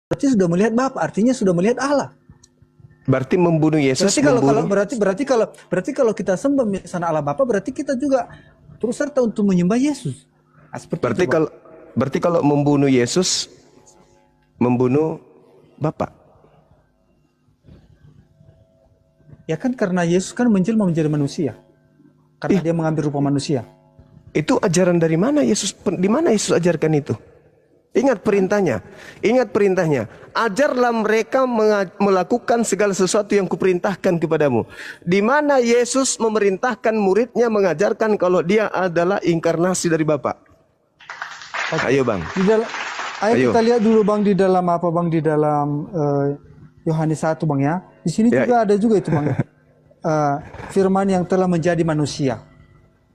berarti sudah melihat Bapa, artinya sudah melihat Allah. Berarti membunuh Yesus. Berarti kalau kita sembah misalnya Allah Bapa, berarti kita juga turut serta untuk menyembah Yesus. Nah, berarti kalau membunuh Yesus, membunuh Bapa. Ya kan karena Yesus kan menjelma menjadi manusia. Karena dia mengambil rupa manusia. Itu ajaran dari mana Yesus? Di mana Yesus ajarkan itu? Ingat perintahnya. Ingat perintahnya. Ajarlah mereka melakukan segala sesuatu yang kuperintahkan kepadamu. Di mana Yesus memerintahkan muridnya mengajarkan kalau dia adalah inkarnasi dari Bapa. Okay. Ayo Bang. Ayo kita lihat dulu Bang di dalam apa Bang, di dalam Yohanes 1 Bang ya. Di sini juga ada juga itu Bang. Firman yang telah menjadi manusia.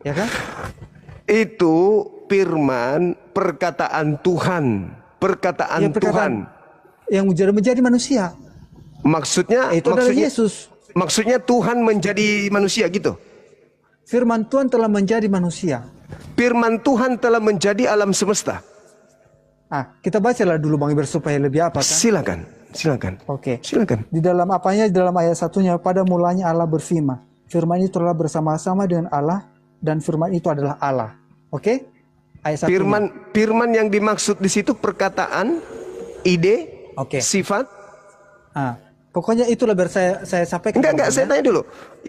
Ya kan? Itu firman, perkataan Tuhan, Tuhan yang menjadi manusia. Maksudnya Yesus. Maksudnya Tuhan menjadi manusia gitu. Firman Tuhan telah menjadi manusia. Firman Tuhan telah menjadi alam semesta. Kita bacalah dulu Bang Iber supaya lebih apa kan? Silakan. Oke. Silakan. Di dalam apanya? Di dalam ayat 1-nya, pada mulanya Allah berfirman. Firman itu telah bersama-sama dengan Allah dan firman itu adalah Allah. Oke? Ayat 1. Firman yang dimaksud di situ perkataan, ide, sifat. Pokoknya itulah saya sampaikan. Enggak, saya tanya dulu.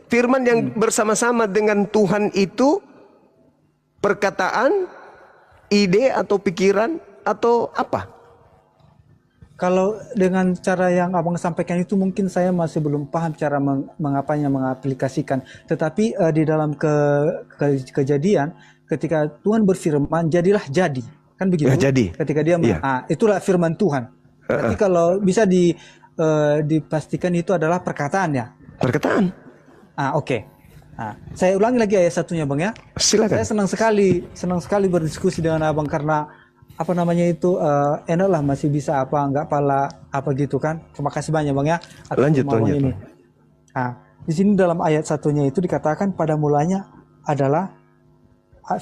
Firman yang bersama-sama dengan Tuhan itu perkataan, ide atau pikiran atau apa? Kalau dengan cara yang Abang sampaikan itu mungkin saya masih belum paham cara mengaplikasikan. Tetapi di dalam kejadian ketika Tuhan berfirman jadilah jadi. Kan begitu? Ya, jadi. Ketika dia itulah firman Tuhan. Berarti kalau bisa dipastikan itu adalah perkataannya. Perkataan. Oke. Saya ulangi lagi ayat 1-nya Bang ya. Silakan. Saya senang sekali berdiskusi dengan Abang karena enaklah masih bisa nggak pala apa gitu kan. Terima kasih banyak Bang ya. Lanjut. Ini. Di sini dalam ayat 1-nya itu dikatakan pada mulanya adalah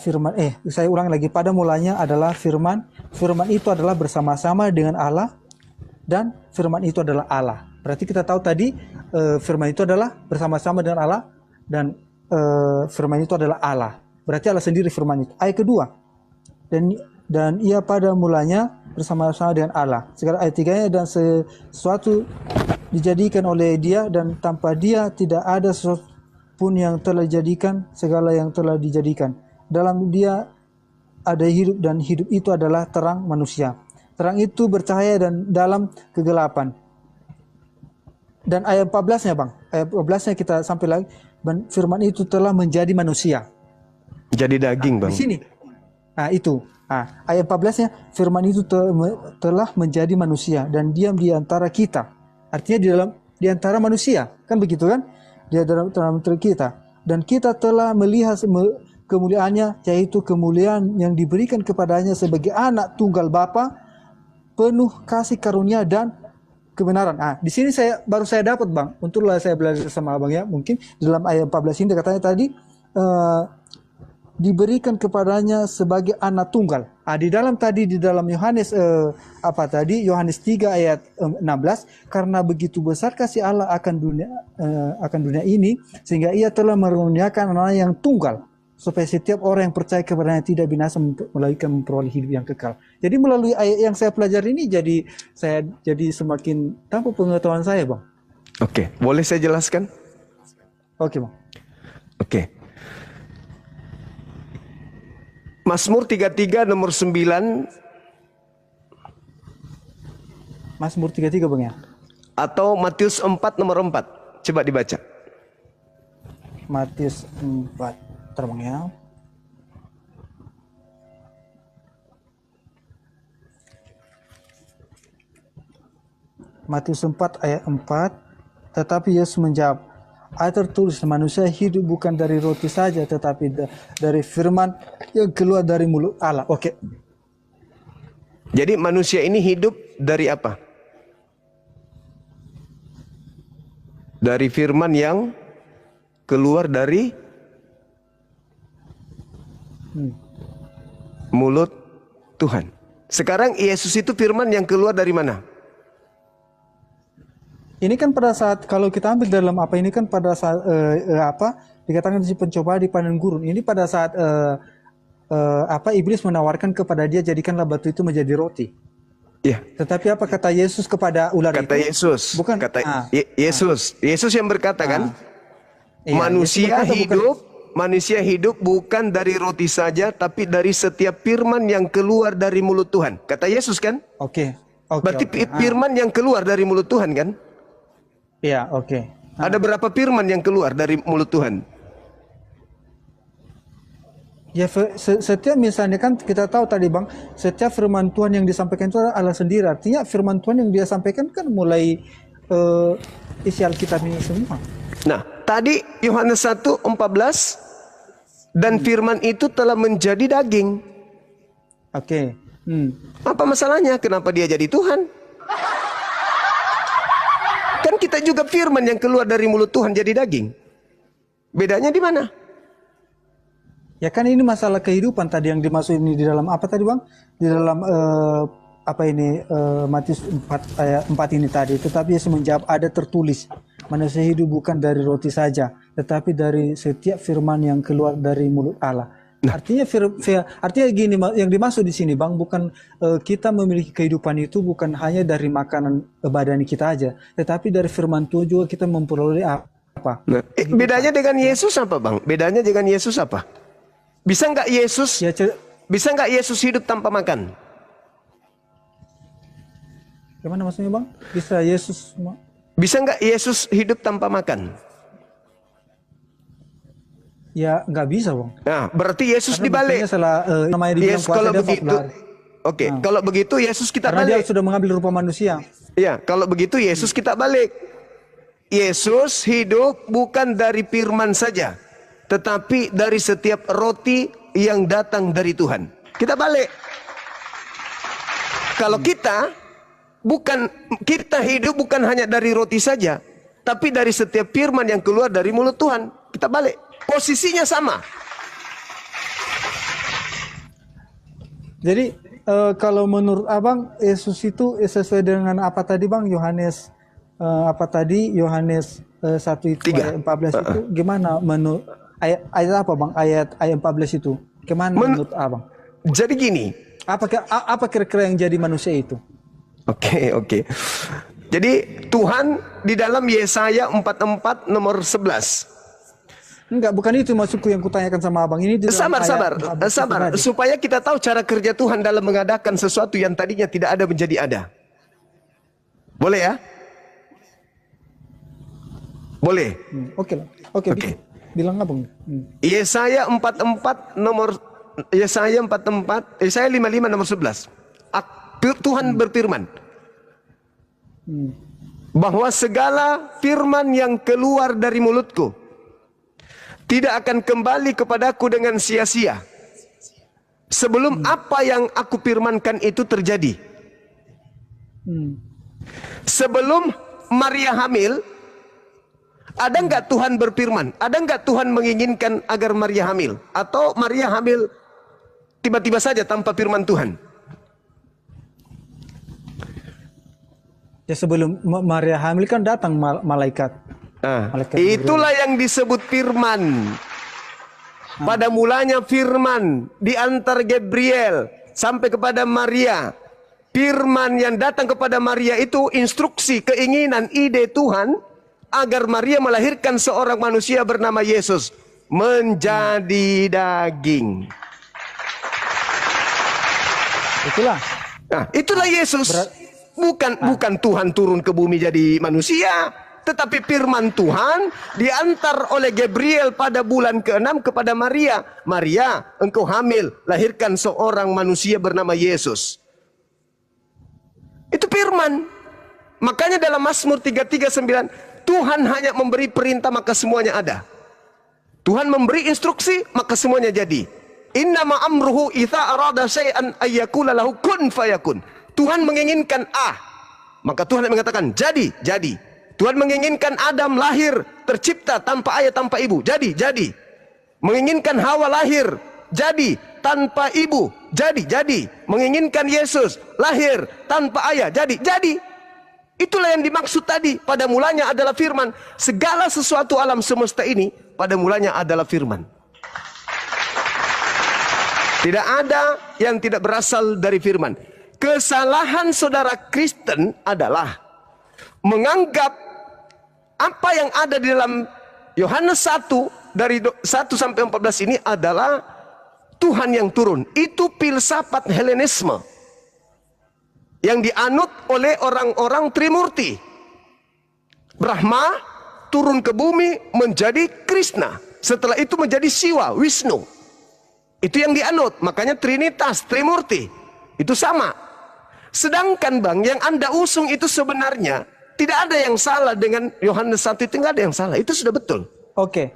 firman. Saya ulang lagi, pada mulanya adalah firman. Firman itu adalah bersama-sama dengan Allah dan firman itu adalah Allah. Berarti kita tahu tadi firman itu adalah bersama-sama dengan Allah dan firman itu adalah Allah. Berarti Allah sendiri firman itu. Ayat kedua. Dan ia pada mulanya bersama-sama dengan Allah. Segala ayat 3-nya, dan sesuatu dijadikan oleh dia dan tanpa dia tidak ada sesuatu pun yang telah dijadikan, segala yang telah dijadikan. Dalam dia ada hidup dan hidup itu adalah terang manusia. Terang itu bercahaya dan dalam kegelapan. Dan ayat 14-nya Bang. Ayat 14-nya kita sampai lagi. Firman itu telah menjadi manusia. Jadi daging Bang. Di sini. Itu. Ayat 14-nya, firman itu telah menjadi manusia dan diam di antara kita. Artinya di antara manusia, kan begitu kan? Di dalam kita. Dan kita telah melihat kemuliaannya, yaitu kemuliaan yang diberikan kepadanya sebagai anak tunggal Bapa, penuh kasih karunia dan kebenaran. Di sini baru saya dapat Bang. Untunglah saya belajar sama Abang ya. Mungkin dalam ayat 14 ini katanya tadi diberikan kepadanya sebagai anak tunggal. Di dalam Yohanes Yohanes 3 ayat 16, karena begitu besar kasih Allah akan dunia ini sehingga ia telah mengaruniakan anak yang tunggal supaya setiap orang yang percaya kepadanya tidak binasa melainkan memperoleh hidup yang kekal. Jadi melalui ayat yang saya pelajari ini saya jadi semakin tambah pengetahuan saya Bang. Oke, boleh saya jelaskan? Oke Bang. Oke. Mazmur 33 nomor 9. Mazmur 33 Bang ya. Atau Matius 4 nomor 4. Coba dibaca. Matius 4 terbang ya. Matius 4 ayat 4. Tetapi Yesus menjawab, ayat tertulis manusia hidup bukan dari roti saja tetapi dari firman yang keluar dari mulut Allah. Oke. Jadi manusia ini hidup dari apa? Dari firman yang keluar dari mulut Tuhan. Sekarang Yesus itu firman yang keluar dari mana? Ini kan pada saat kalau kita ambil dalam apa ini kan pada saat apa dikatakan si pencoba di padang gurun. Ini pada saat apa iblis menawarkan kepada dia jadikanlah batu itu menjadi roti. Ya. Tetapi apa kata Yesus kepada ular Kata itu? Yesus, Bukan. Yesus yang berkata kan, Iya, manusia Yesus berkata hidup, manusia hidup bukan dari roti saja, tapi dari setiap firman yang keluar dari mulut Tuhan. Kata Yesus kan? Oke. Berarti firman yang keluar dari mulut Tuhan kan? Iya, oke. Ada berapa firman yang keluar dari mulut Tuhan? Ya setiap misalnya kan kita tahu tadi Bang, setiap firman Tuhan yang disampaikan itu adalah Allah sendiri. Artinya firman Tuhan yang dia sampaikan kan mulai isi Alkitab ini semua. Nah, tadi Yohanes 1:14 dan firman itu telah menjadi daging. Oke. Apa masalahnya? Kenapa dia jadi Tuhan? Kan kita juga firman yang keluar dari mulut Tuhan jadi daging. Bedanya di mana? Ya kan ini masalah kehidupan tadi yang dimaksud ini di dalam apa tadi Bang? Di dalam apa ini Matius 4 ayat 4 ini tadi. Tetapi Yesus menjawab, ada tertulis, manusia hidup bukan dari roti saja, tetapi dari setiap firman yang keluar dari mulut Allah. Nah. Artinya gini, yang dimaksud di sini Bang, bukan kita memiliki kehidupan itu bukan hanya dari makanan badan kita aja, tetapi dari firman Tuhan juga kita memperoleh apa? Nah, bedanya dengan Yesus apa Bang? Bedanya dengan Yesus apa? Bisa nggak Yesus hidup tanpa makan? Gimana maksudnya Bang? Bisa nggak Yesus hidup tanpa makan? Ya nggak bisa Bang. Nah, berarti Yesus dibalik. Namanya dibilang Yes, puasa kalau dia begitu, oke. Kalau begitu Yesus kita karena balik. dia sudah mengambil rupa manusia. Ya, kalau begitu Yesus kita balik. Yesus hidup bukan dari firman saja, tetapi dari setiap roti yang datang dari Tuhan. Kita balik. Kalau kita hidup bukan hanya dari roti saja, tapi dari setiap firman yang keluar dari mulut Tuhan. Kita balik. Posisinya sama. Jadi kalau menurut Abang Yesus itu sesuai dengan apa tadi Bang? Yohanes Yohanes 1 itu ayat 14 itu gimana menurut ayat apa Bang? Ayat 14 itu. Gimana menurut Abang? Jadi gini, apa kira-kira yang jadi manusia itu? Oke. Jadi Tuhan di dalam Yesaya 44 nomor 11. Enggak, bukan itu maksudku yang kutanyakan sama Abang ini. Sabar. Supaya kita tahu cara kerja Tuhan dalam mengadakan sesuatu yang tadinya tidak ada menjadi ada. Boleh ya? Boleh. Oke. Bilang Abang. Yesaya 44 nomor Yesaya 55 nomor 11. Tuhan berfirman bahwa segala firman yang keluar dari mulutku tidak akan kembali kepadaku dengan sia-sia sebelum apa yang aku firmankan itu terjadi. Sebelum Maria hamil, ada nggak Tuhan berfirman? Ada nggak Tuhan menginginkan agar Maria hamil? Atau Maria hamil tiba-tiba saja tanpa firman Tuhan? Ya sebelum Maria hamil kan datang malaikat. Itulah yang disebut firman. Pada mulanya firman diantar Gabriel sampai kepada Maria. Firman yang datang kepada Maria itu instruksi, keinginan, ide Tuhan agar Maria melahirkan seorang manusia bernama Yesus menjadi daging. Itulah Yesus. Bukan Tuhan turun ke bumi jadi manusia, tetapi firman Tuhan diantar oleh Gabriel pada bulan ke-6 kepada Maria. Maria, engkau hamil, lahirkan seorang manusia bernama Yesus. Itu firman. Makanya dalam Mazmur 33:9, Tuhan hanya memberi perintah maka semuanya ada. Tuhan memberi instruksi maka semuanya jadi. Innama amruhu idza arada syai'an ayyakula lahu kun fayakun. Tuhan menginginkan maka Tuhan mengatakan jadi. Tuhan menginginkan Adam lahir, tercipta tanpa ayah, tanpa ibu. Jadi. Menginginkan Hawa lahir, jadi tanpa ibu. Jadi. Menginginkan Yesus lahir tanpa ayah, jadi. Itulah yang dimaksud tadi. Pada mulanya adalah firman. Segala sesuatu alam semesta ini pada mulanya adalah firman. Tidak ada yang tidak berasal dari firman. Kesalahan saudara Kristen adalah menganggap apa yang ada di dalam Yohanes 1 dari 1 sampai 14 ini adalah Tuhan yang turun. Itu filsafat Helenisme yang dianut oleh orang-orang Trimurti. Brahma turun ke bumi menjadi Krishna. Setelah itu menjadi Siwa, Wisnu. Itu yang dianut. Makanya Trinitas, Trimurti. Itu sama. Sedangkan Bang, yang Anda usung itu sebenarnya tidak ada yang salah dengan Yohanes 1 itu, nggak ada yang salah. Itu sudah betul. Oke,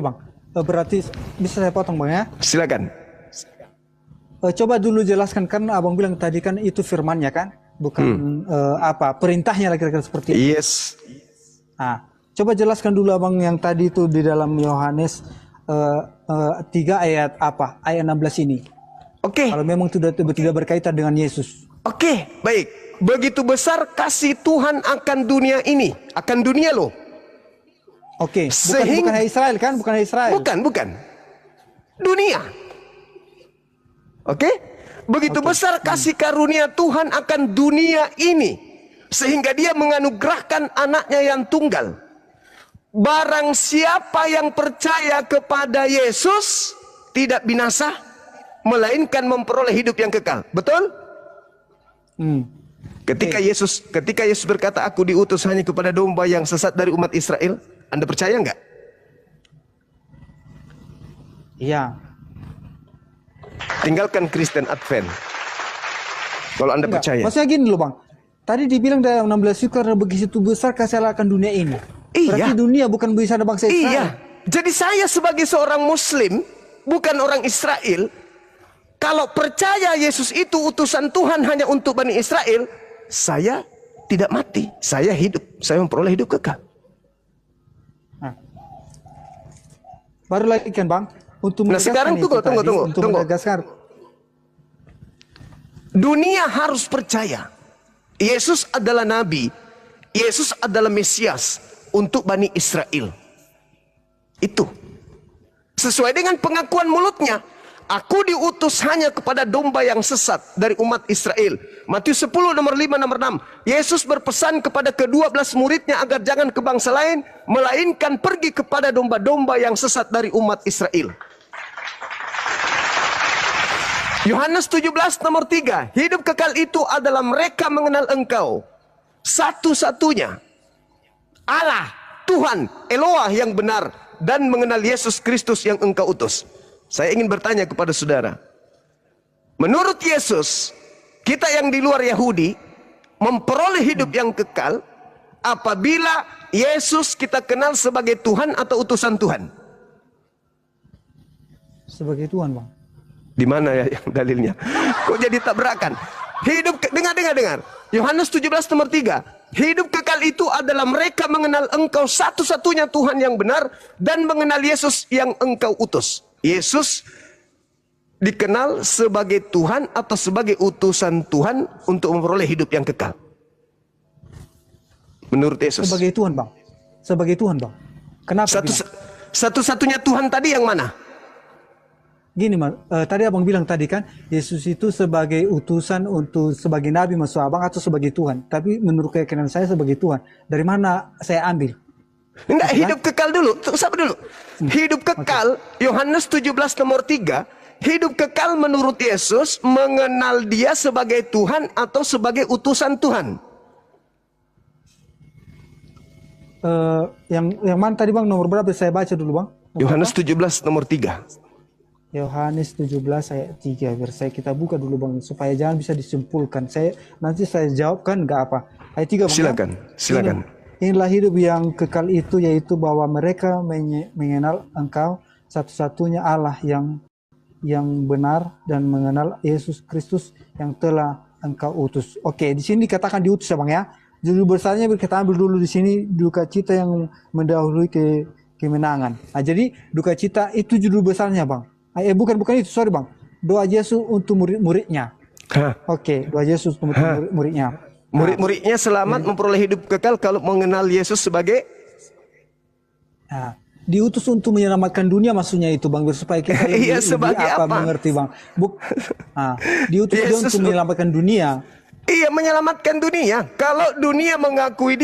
Bang. Berarti bisa saya potong Bang ya? Silakan. Coba dulu jelaskan, kan Abang bilang tadi kan itu firmannya kan, bukan perintahnya lah kira-kira seperti itu. Yes. Nah, coba jelaskan dulu Abang yang tadi itu di dalam Yohanes 3 ayat apa? Ayat 16 ini. Oke. Kalau memang tidak berkaitan dengan Yesus. Oke, baik. Begitu besar kasih Tuhan akan dunia ini, akan dunia loh. Oke, bukan Israel kan? Bukan Israel. Bukan. Dunia. Oke? Begitu besar kasih karunia Tuhan akan dunia ini, sehingga dia menganugerahkan anaknya yang tunggal. Barang siapa yang percaya kepada Yesus tidak binasa, melainkan memperoleh hidup yang kekal. Betul? Ketika Yesus berkata, aku diutus hanya kepada domba yang sesat dari umat Israel, Anda percaya nggak? Iya. Tinggalkan Kristen Advent kalau Anda percaya. Maksudnya gini loh Bang, tadi dibilang dalam 16 itu karena begitu besar kasih Allah akan dunia ini. Berarti dunia bukan bisa ada bangsa Israel. Iya. Jadi saya sebagai seorang Muslim, bukan orang Israel, kalau percaya Yesus itu utusan Tuhan hanya untuk Bani Israel, saya tidak mati, saya hidup, saya memperoleh hidup kekal. Nah, baru lagi kan Bang, untuk nah sekarang tunggu. Dunia harus percaya Yesus adalah Nabi, Yesus adalah Mesias untuk Bani Israel. Itu sesuai dengan pengakuan mulutnya. Aku diutus hanya kepada domba yang sesat dari umat Israel. Matius 10 nomor 5 nomor 6. Yesus berpesan kepada ke-12 muridnya agar jangan ke bangsa lain, melainkan pergi kepada domba-domba yang sesat dari umat Israel. Yohanes 17 nomor 3. Hidup kekal itu adalah mereka mengenal Engkau satu-satunya Allah, Tuhan, Eloah yang benar, dan mengenal Yesus Kristus yang Engkau utus. Saya ingin bertanya kepada saudara, menurut Yesus, kita yang di luar Yahudi memperoleh hidup yang kekal apabila Yesus kita kenal sebagai Tuhan atau utusan Tuhan? Sebagai Tuhan Bang. Di mana ya yang dalilnya? Kok jadi tabrakan? Dengar. Yohanes 17 nomor 3. Hidup kekal itu adalah mereka mengenal Engkau satu-satunya Tuhan yang benar dan mengenal Yesus yang Engkau utus. Yesus dikenal sebagai Tuhan atau sebagai utusan Tuhan untuk memperoleh hidup yang kekal. Menurut Yesus. Sebagai Tuhan Bang. Sebagai Tuhan Bang. Kenapa? Satu-satunya Tuhan tadi yang mana? Gini tadi Abang bilang tadi kan Yesus itu sebagai utusan untuk sebagai Nabi maksud Abang atau sebagai Tuhan. Tapi menurut keyakinan saya sebagai Tuhan. Dari mana saya ambil? Enggak, hidup kekal dulu. Sabar dulu. Hidup kekal, Yohanes 17 nomor 3. Hidup kekal menurut Yesus mengenal dia sebagai Tuhan atau sebagai utusan Tuhan. Yang mana tadi Bang, nomor berapa saya baca dulu Bang? Yohanes 17 nomor 3. Yohanes 17 ayat 3. Biar kita buka dulu Bang supaya jangan bisa disimpulkan. Nanti saya jawabkan enggak apa. Ayat 3 Bang. Silakan. Inilah hidup yang kekal itu, yaitu bahwa mereka mengenal Engkau satu-satunya Allah yang benar dan mengenal Yesus Kristus yang telah Engkau utus. Oke, di sini dikatakan diutus ya Bang ya. Judul besarnya kita ambil dulu di sini, duka cita yang mendahului kemenangan. Nah, jadi duka cita itu judul besarnya Bang. Bukan itu, sorry Bang. Doa Yesus untuk murid-muridnya. Oke, doa Yesus untuk murid-muridnya. Murid-muridnya selamat memperoleh hidup kekal kalau mengenal Yesus sebagai Nah, diutus untuk menyelamatkan dunia maksudnya itu Bang Bir, supaya kita lebih, Iya, sebagai apa? mengerti Bang. Diutus dia Yesus untuk menyelamatkan dunia. Iya, menyelamatkan dunia. Kalau dunia mengakui